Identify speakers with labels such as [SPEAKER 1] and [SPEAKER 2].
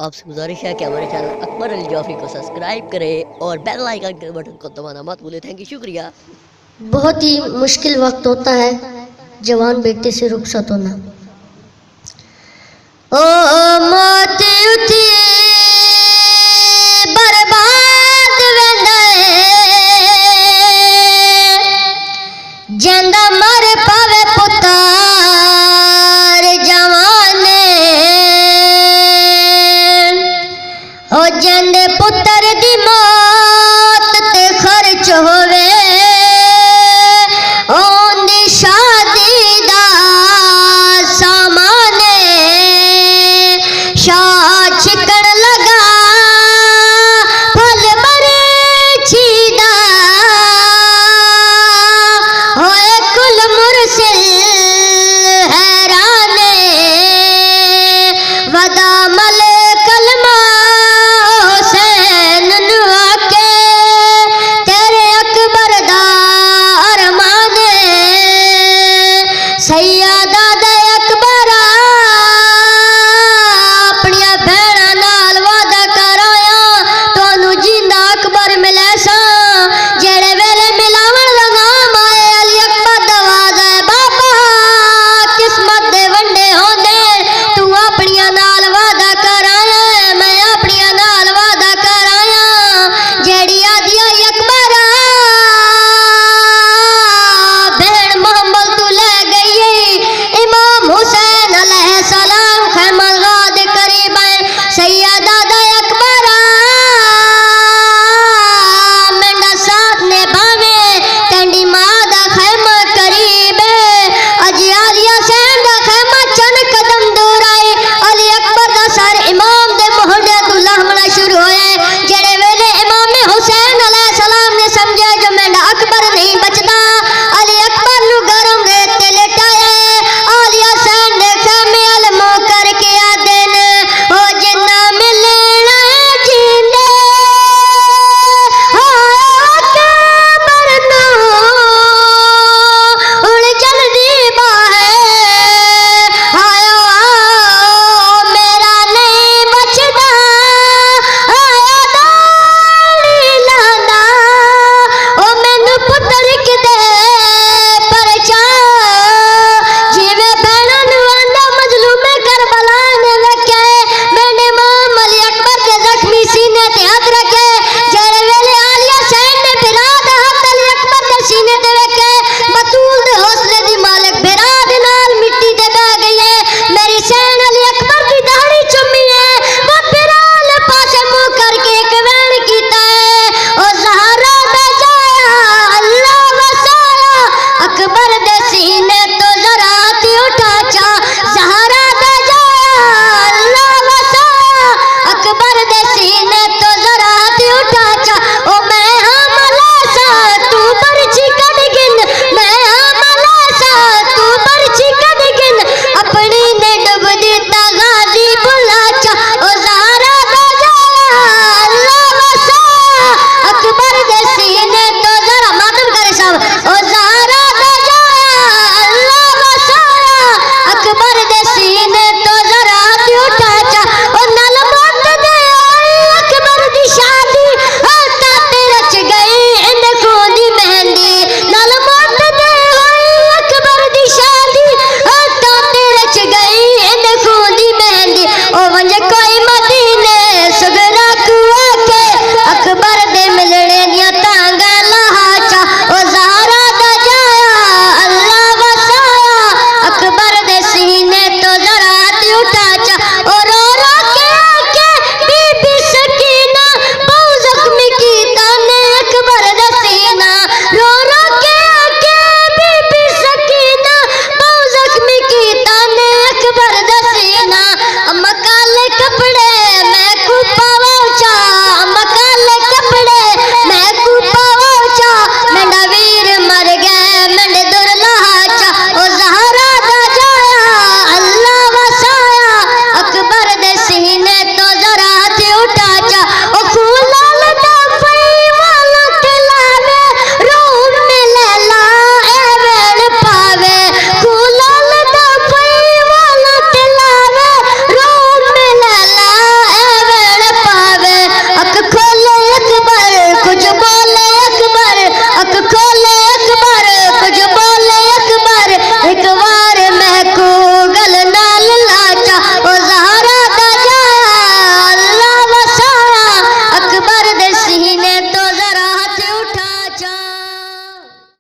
[SPEAKER 1] आपसे गुजारिश है कि हमारे चैनल अकबर अली जाफरी को सब्सक्राइब करें और बेल आइकन के बटन को दबाना मत भूलें। थैंक यू, शुक्रिया।
[SPEAKER 2] बहुत ही मुश्किल वक्त होता है जवान बेटे से रुखसत होना। ओ मौत उठी बर्बाद वेंदे जिंदा मर पावे पुत्र जवाने ओ जिंदे पुत्र दी मौत ते खर्च होवे शाह छिक